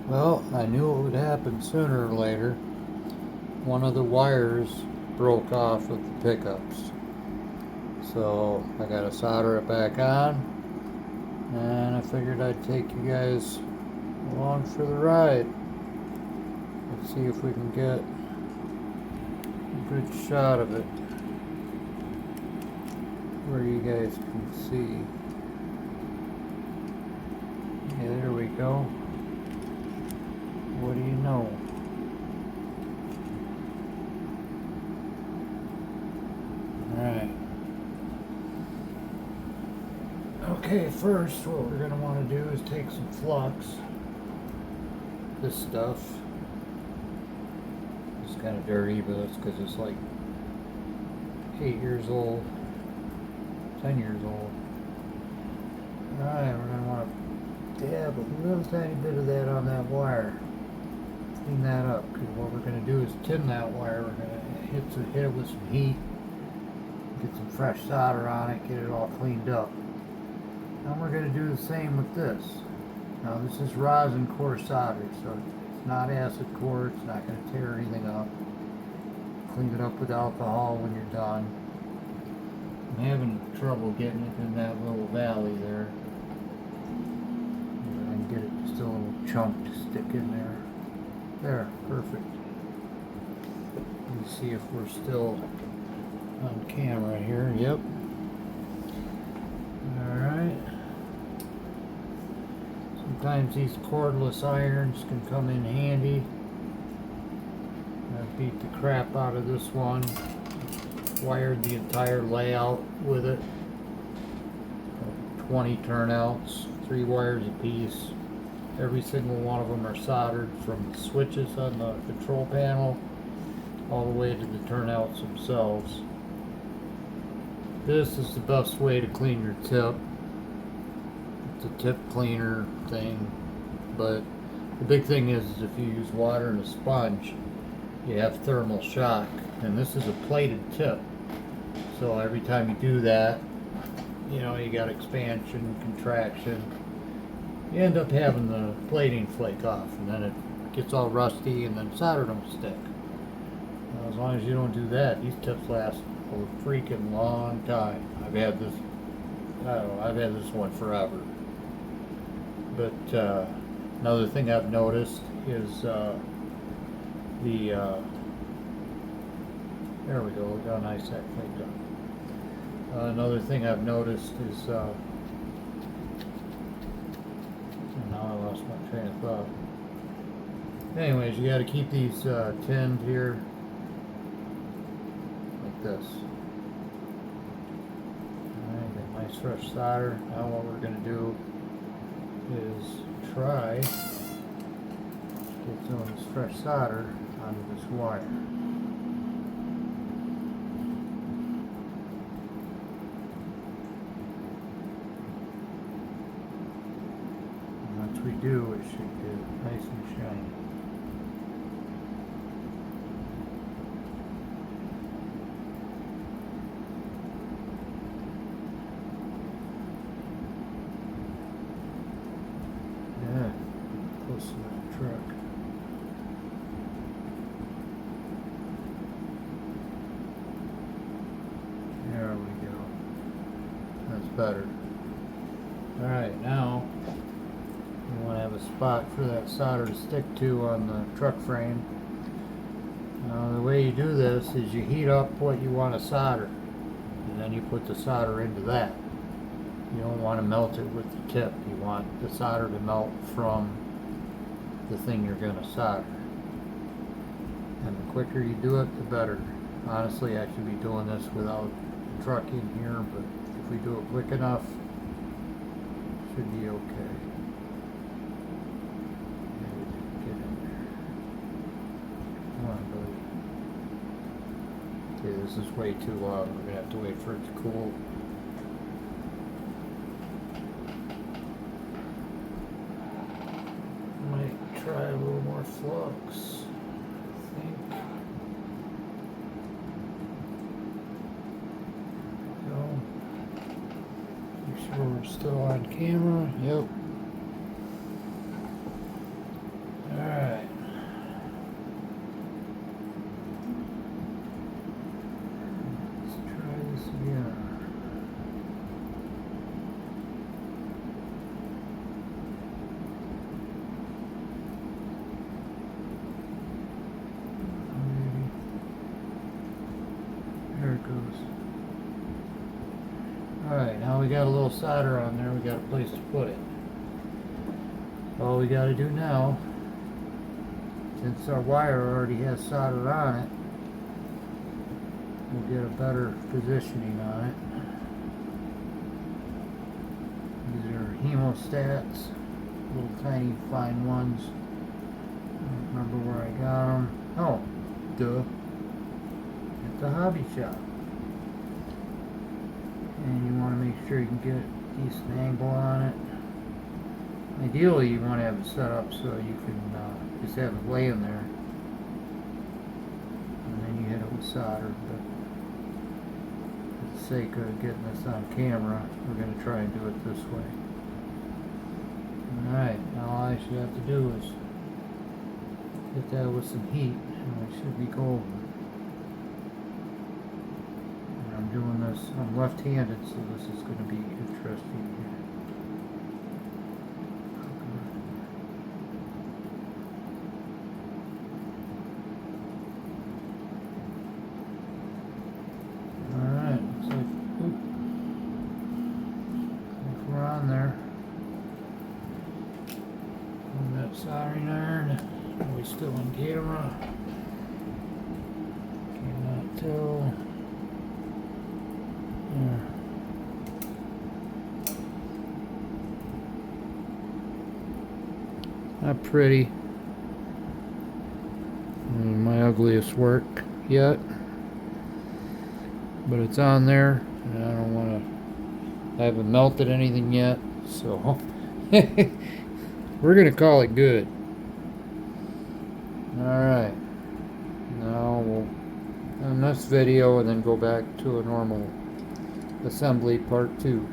Well, I knew it would happen sooner or later. One of the wires broke off of the pickups. So I gotta solder it back on, and I figured I'd take you guys along for the ride. Let's see if we can get a good shot of it where you guys can see. Yeah, there we go. What do you know? Alright. Okay, first what we're going to want to do is take some flux. This stuff is kind of dirty, but that's because it's like 8 years old, 10 years old. Alright, we're going to want to dab a little tiny bit of that on that wire. Clean that up, because what we're going to do is tin that wire. We're going to hit it with some heat, get some fresh solder on it, get it all cleaned up. Now we're going to do the same with this. Now this is rosin core solder, so it's not acid core, it's not going to tear anything up. Clean it up with alcohol when you're done. I'm having trouble getting it in that little valley there. I can get it just a little chunk to stick in there. There, perfect. Let me see if we're still on camera here. Yep. Alright. Sometimes these cordless irons can come in handy. I beat the crap out of this one. Wired the entire layout with it. 20 turnouts, 3 wires a piece. Every single one of them are soldered from the switches on the control panel all the way to the turnouts themselves. This is the best way to clean your tip. It's a tip cleaner thing, but the big thing is if you use water and a sponge, you have thermal shock, and this is a plated tip. So every time you do that, you know, you got expansion, contraction. You end up having the plating flake off, and then it gets all rusty, and then solder don't stick. Now, as long as you don't do that, these tips last a freaking long time. I've had this, I don't know, I've had this one forever. But another thing I've noticed is there we go, look how nice that cleaned up. Another thing I've noticed is now I lost my train of thought. Anyways, you got to keep these tinned here like this. Alright, got nice fresh solder. Now what we're going to do is try to get some of this fresh solder onto this wire. Once we do, it should get nice and shiny. Yeah, close to that truck. There we go. That's better. Alright, now you want to have a spot for that solder to stick to on the truck frame. Now the way you do this is you heat up what you want to solder, and then you put the solder into that. You don't want to melt it with the tip. You want the solder to melt from the thing you're going to solder. And the quicker you do it, the better. Honestly, I should be doing this without the truck in here, but if we do it quick enough, it should be okay. Get in there. Come on, buddy. Okay, this is way too long. We're going to have to wait for it to cool. Might try a little more flux, I think. Go. Make sure we're still on camera. Yep. Alright, now we got a little solder on there, we got a place to put it. All we got to do now, since our wire already has solder on it, we'll get a better positioning on it. These are hemostats, little tiny fine ones. I don't remember where I got them. Oh, duh. At the hobby shop. And you want to make sure you can get a decent angle on it. Ideally, you want to have it set up so you can just have it laying there. And then you hit it with solder. But for the sake of getting this on camera, we're going to try and do it this way. Alright, now all I should have to do is hit that with some heat, and it should be golden. And I'm doing this, I'm left-handed, so this is going to be interesting here. Alright, looks like we're on there. On that soldering iron. Are we still on camera? Cannot tell. Yeah. Not pretty. My ugliest work yet. But it's on there. And I don't want to. I haven't melted anything yet. So we're going to call it good. Alright, now we'll end this video and then go back to a normal assembly part 2.